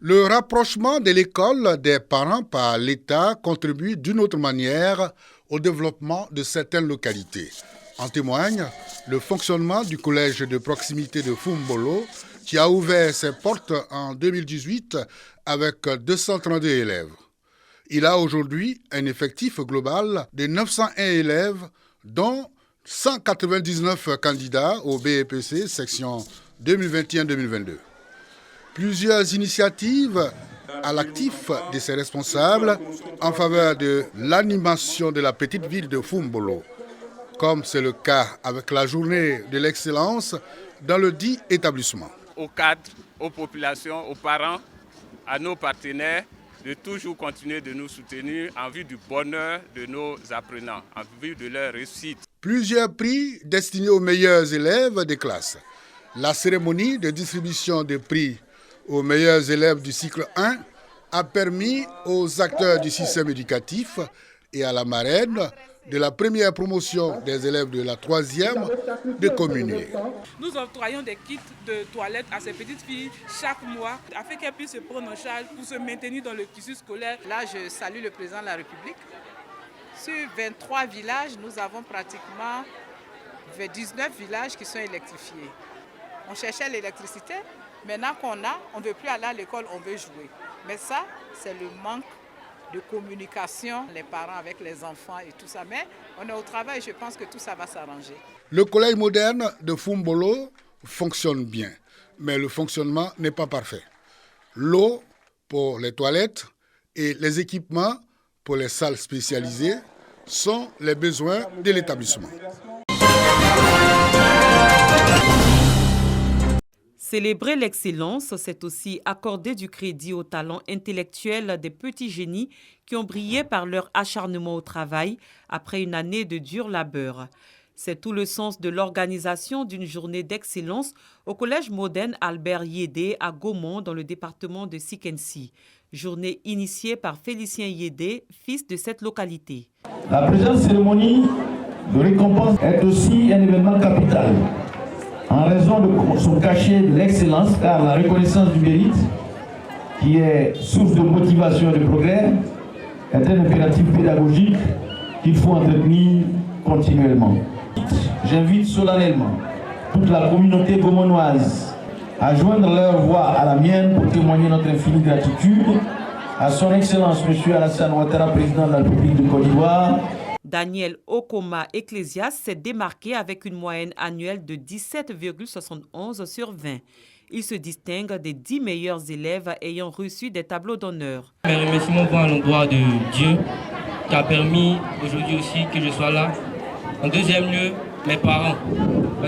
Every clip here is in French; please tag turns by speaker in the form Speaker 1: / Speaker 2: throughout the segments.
Speaker 1: Le rapprochement de l'école des parents par l'État contribue d'une autre manière au développement de certaines localités. En témoigne le fonctionnement du collège de proximité de Fumbolo qui a ouvert ses portes en 2018 avec 232 élèves. Il a aujourd'hui un effectif global de 901 élèves, dont 199 candidats au BEPC section 2021-2022. Plusieurs initiatives à l'actif de ses responsables en faveur de l'animation de la petite ville de Fumbolo, comme c'est le cas avec la journée de l'excellence dans le dit établissement.
Speaker 2: Aux cadres, aux populations, aux parents, à nos partenaires, de toujours continuer de nous soutenir en vue du bonheur de nos apprenants, en vue de leur réussite.
Speaker 1: Plusieurs prix destinés aux meilleurs élèves des classes. La cérémonie de distribution des prix aux meilleurs élèves du cycle 1 a permis aux acteurs du système éducatif et à la marraine de la première promotion des élèves de la 3e de communier.
Speaker 3: Nous octroyons des kits de toilettes à ces petites filles chaque mois afin qu'elles puissent se prendre en charge pour se maintenir dans le cursus scolaire.
Speaker 4: Là, je salue le président de la République. Sur 23 villages, nous avons pratiquement 19 villages qui sont électrifiés. On cherchait l'électricité. Maintenant qu'on a, on ne veut plus aller à l'école, on veut jouer. Mais ça, c'est le manque de communication, les parents avec les enfants et tout ça. Mais on est au travail, je pense que tout ça va s'arranger.
Speaker 1: Le collège moderne de Fumbolo fonctionne bien, mais le fonctionnement n'est pas parfait. L'eau pour les toilettes et les équipements pour les salles spécialisées sont les besoins de l'établissement.
Speaker 5: Célébrer l'excellence, c'est aussi accorder du crédit aux talents intellectuels des petits génies qui ont brillé par leur acharnement au travail après une année de dur labeur. C'est tout le sens de l'organisation d'une journée d'excellence au Collège moderne Albert Yédé à Gaumont dans le département de Sikensi. Journée initiée par Félicien Yédé, fils de cette localité.
Speaker 6: La présente cérémonie de récompense est aussi un événement capital en raison de son cachet de l'excellence, car la reconnaissance du mérite, qui est source de motivation et de progrès, est un impératif pédagogique qu'il faut entretenir continuellement. J'invite solennellement toute la communauté gaumonnoise à joindre leur voix à la mienne pour témoigner notre infinie gratitude à son Excellence M. Alassane Ouattara, président de la République de Côte d'Ivoire.
Speaker 5: Daniel Okoma Ecclésias s'est démarqué avec une moyenne annuelle de 17,71 sur 20. Il se distingue des 10 meilleurs élèves ayant reçu des tableaux d'honneur.
Speaker 7: Mes remerciements vont à l'endroit de Dieu qui a permis aujourd'hui aussi que je sois là. En deuxième lieu, mes parents.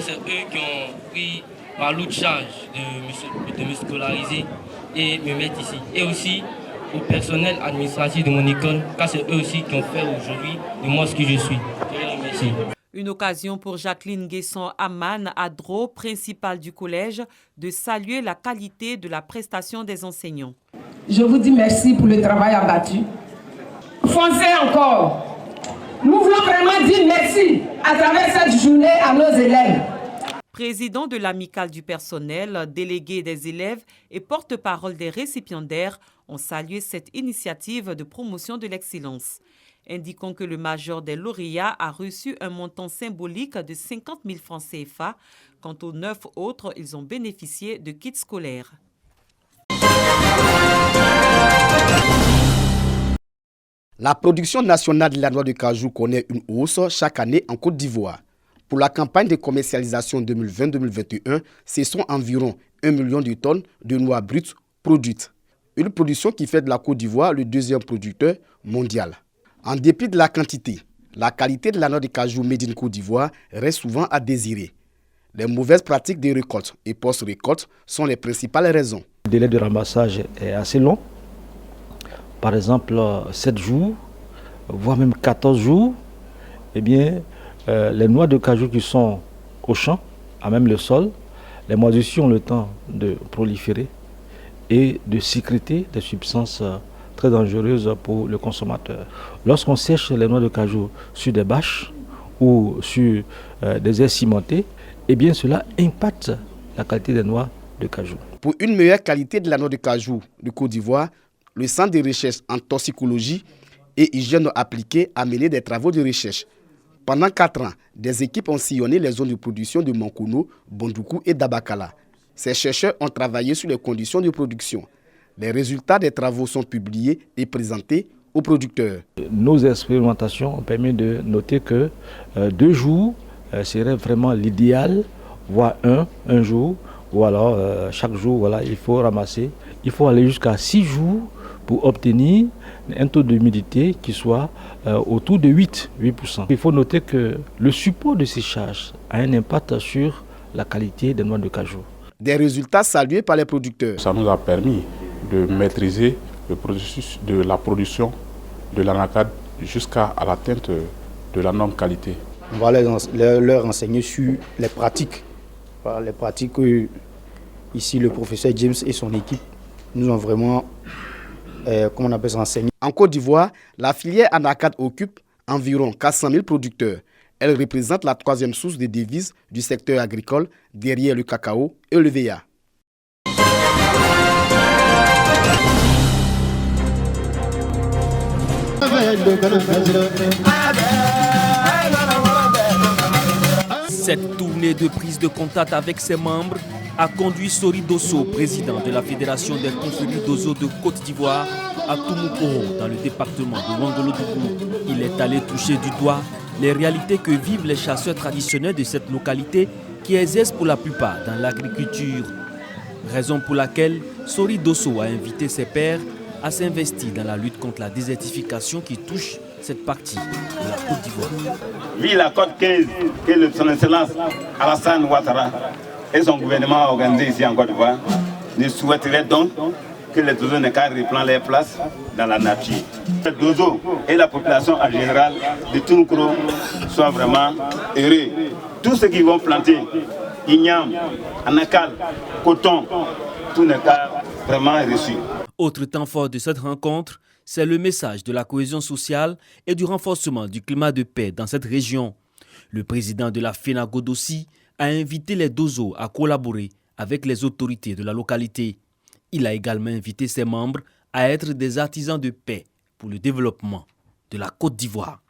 Speaker 7: C'est eux qui ont pris ma lourde charge de me scolariser et me mettre ici. Et aussi au personnel administratif de mon école, car c'est eux aussi qui ont fait aujourd'hui de moi ce que je suis. Je les remercie.
Speaker 5: Une occasion pour Jacqueline Guesson Aman Adro, principale du collège, de saluer la qualité de la prestation des enseignants.
Speaker 8: Je vous dis merci pour le travail abattu. Foncez encore. Nous voulons vraiment dire merci à travers cette journée à nos élèves.
Speaker 5: Président de l'amicale du personnel, délégué des élèves et porte-parole des récipiendaires ont salué cette initiative de promotion de l'excellence. Indiquons que le major des lauréats a reçu un montant symbolique de 50 000 francs CFA. Quant aux 9 autres, ils ont bénéficié de kits scolaires.
Speaker 9: La production nationale de la noix de cajou connaît une hausse chaque année en Côte d'Ivoire. Pour la campagne de commercialisation 2020-2021, ce sont environ 1 million de tonnes de noix brutes produites. Une production qui fait de la Côte d'Ivoire le deuxième producteur mondial. En dépit de la quantité, la qualité de la noix de cajou made in Côte d'Ivoire reste souvent à désirer. Les mauvaises pratiques de récolte et post-récolte sont les principales raisons.
Speaker 10: Le délai de ramassage est assez long. Par exemple, 7 jours, voire même 14 jours. Eh bien, les noix de cajou qui sont au champ, à même le sol, les moisissures ont le temps de proliférer et de sécréter des substances très dangereuses pour le consommateur. Lorsqu'on sèche les noix de cajou sur des bâches ou sur des airs cimentés, eh bien cela impacte la qualité des noix de cajou.
Speaker 9: Pour une meilleure qualité de la noix de cajou de Côte d'Ivoire, le Centre de recherche en toxicologie et hygiène appliquée a mené des travaux de recherche. Pendant 4 ans, des équipes ont sillonné les zones de production de Mankono, Bondoukou et Dabakala. Ces chercheurs ont travaillé sur les conditions de production. Les résultats des travaux sont publiés et présentés aux producteurs.
Speaker 10: Nos expérimentations ont permis de noter que 2 jours serait vraiment l'idéal, voire un jour, ou alors chaque jour, voilà, il faut ramasser. Il faut aller jusqu'à 6 jours pour obtenir un taux d'humidité qui soit autour de 8%. Il faut noter que le support de ces charges a un impact sur la qualité des noix de cajou.
Speaker 9: Des résultats salués par les producteurs.
Speaker 11: Ça nous a permis de maîtriser le processus de la production de l'anacade jusqu'à l'atteinte de la norme qualité.
Speaker 12: On va leur enseigner sur les pratiques. Les pratiques que ici le professeur James et son équipe nous ont vraiment enseigné.
Speaker 9: En Côte d'Ivoire, la filière anacade occupe environ 400 000 producteurs. Elle représente la 3e source de devises du secteur agricole derrière le cacao et le VA.
Speaker 13: Cette tournée de prise de contact avec ses membres a conduit Sori Dosso, président de la Fédération des confréries d'Ozo de Côte d'Ivoire, à Toumoukoro, dans le département de Wangolodougou. Il est allé toucher du doigt les réalités que vivent les chasseurs traditionnels de cette localité qui exercent pour la plupart dans l'agriculture. Raison pour laquelle Sori Dosso a invité ses pairs à s'investir dans la lutte contre la désertification qui touche cette partie de la Côte d'Ivoire.
Speaker 14: Vu la Côte 15 que son Excellence Alassane Ouattara et son gouvernement a organisé ici en Côte d'Ivoire, je souhaiterais donc que les Dozo n'aient qu'à reprendre leur place dans la nature. Les Dozo et la population en général de Toumoukro soient vraiment heureux. Tous ceux qui vont planter igname, anacal, coton, tout n'est qu'à vraiment reçu.
Speaker 13: Autre temps fort de cette rencontre, c'est le message de la cohésion sociale et du renforcement du climat de paix dans cette région. Le président de la FENAGOD aussi a invité les Dozo à collaborer avec les autorités de la localité. Il a également invité ses membres à être des artisans de paix pour le développement de la Côte d'Ivoire.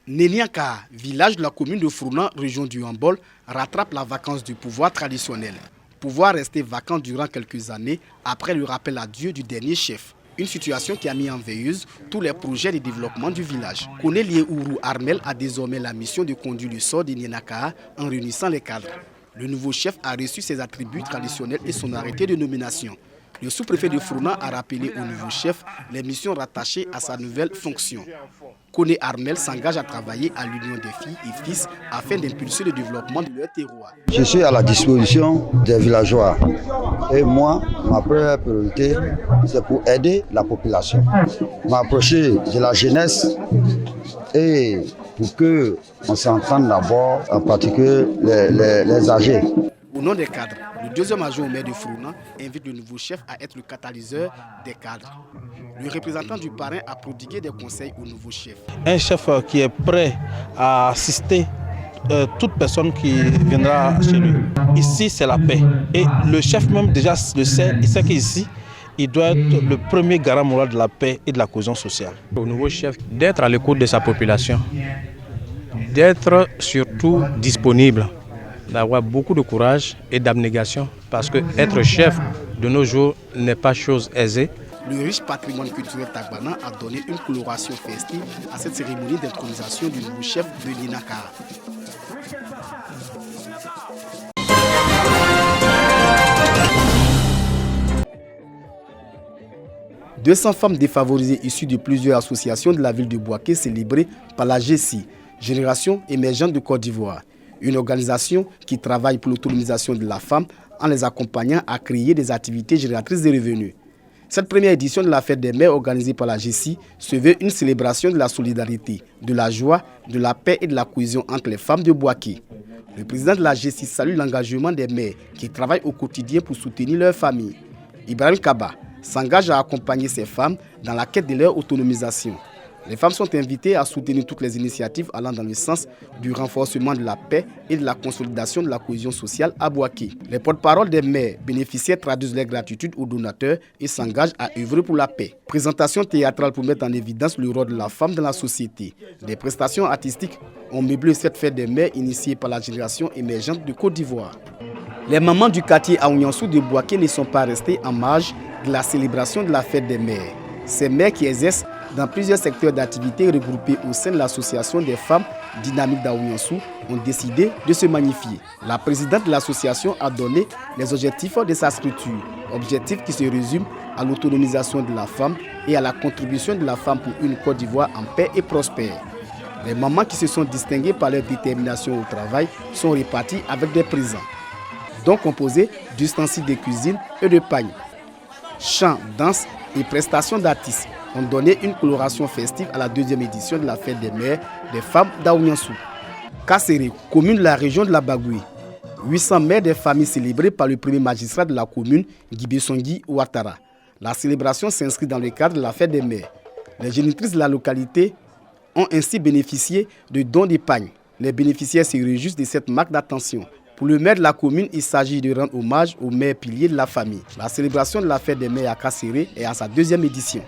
Speaker 9: Néniaka, village de la commune de Frounan, région du Hambol, rattrape la vacance du pouvoir traditionnel. Pouvoir rester vacant durant quelques années après le rappel à Dieu du dernier chef. Une situation qui a mis en veilleuse tous les projets de développement du village. Konelié Ourou Armel a désormais la mission de conduire le sort de Néniaka en réunissant les cadres. Le nouveau chef a reçu ses attributs traditionnels et son arrêté de nomination. Le sous-préfet de Frounan a rappelé au nouveau chef les missions rattachées à sa nouvelle fonction. Koné Armel s'engage à travailler à l'union des filles et fils afin d'impulser le développement de leur terroir.
Speaker 15: Je suis à la disposition des villageois et moi, ma première priorité, c'est pour aider la population. M'approcher de la jeunesse et pour qu'on s'entende d'abord, en particulier les âgés.
Speaker 9: Au nom des cadres, le deuxième adjoint au maire de Frounan invite le nouveau chef à être le catalyseur des cadres. Le représentant du parrain a prodigué des conseils au nouveau chef.
Speaker 16: Un chef qui est prêt à assister toute personne qui viendra chez lui. Ici, c'est la paix. Et le chef même déjà le sait, il sait qu'ici, il doit être le premier garant moral de la paix et de la cohésion sociale.
Speaker 17: Au nouveau chef, d'être à l'écoute de sa population, d'être surtout disponible, d'avoir beaucoup de courage et d'abnégation, parce que être chef de nos jours n'est pas chose aisée.
Speaker 9: Le riche patrimoine culturel tagbana a donné une coloration festive à cette cérémonie d'intronisation du nouveau chef de l'INACA. « 200 femmes défavorisées issues de plusieurs associations de la ville de Bouaké célébrées par la GECI, Génération émergente de Côte d'Ivoire. Une organisation qui travaille pour l'autonomisation de la femme en les accompagnant à créer des activités génératrices de revenus. Cette première édition de la fête des mères organisée par la GECI se veut une célébration de la solidarité, de la joie, de la paix et de la cohésion entre les femmes de Bouaké. Le président de la GECI salue l'engagement des mères qui travaillent au quotidien pour soutenir leur famille. Ibrahim Kaba s'engage à accompagner ces femmes dans la quête de leur autonomisation. Les femmes sont invitées à soutenir toutes les initiatives allant dans le sens du renforcement de la paix et de la consolidation de la cohésion sociale à Bouaké. Les porte-paroles des maires bénéficiaires traduisent leur gratitude aux donateurs et s'engagent à œuvrer pour la paix. Présentation théâtrale pour mettre en évidence le rôle de la femme dans la société. Des prestations artistiques ont meublé cette fête des mères initiée par la génération émergente de Côte d'Ivoire. Les mamans du quartier Aouniansou de Bouaké ne sont pas restées en marge de la célébration de la fête des mères. Ces mères qui exercent dans plusieurs secteurs d'activité regroupés au sein de l'association des femmes dynamiques d'Aouniansou ont décidé de se magnifier. La présidente de l'association a donné les objectifs de sa structure, objectifs qui se résument à l'autonomisation de la femme et à la contribution de la femme pour une Côte d'Ivoire en paix et prospère. Les mamans qui se sont distinguées par leur détermination au travail sont réparties avec des présents, dont composés d'ustensiles de cuisine et de pagnes. Chants, danses et prestations d'artistes ont donné une coloration festive à la deuxième édition de la fête des mères des femmes d'Aouniansou. Kasséré, commune de la région de la Bagoué. 800 mères des familles célébrées par le premier magistrat de la commune, Guibé-Songui Ouattara. La célébration s'inscrit dans le cadre de la fête des mères. Les génitrices de la localité ont ainsi bénéficié de dons d'épargne. Les bénéficiaires se réjouissent de cette marque d'attention. Pour le maire de la commune, il s'agit de rendre hommage aux mères piliers de la famille. La célébration de la fête des mères à Kasséré est à sa deuxième édition.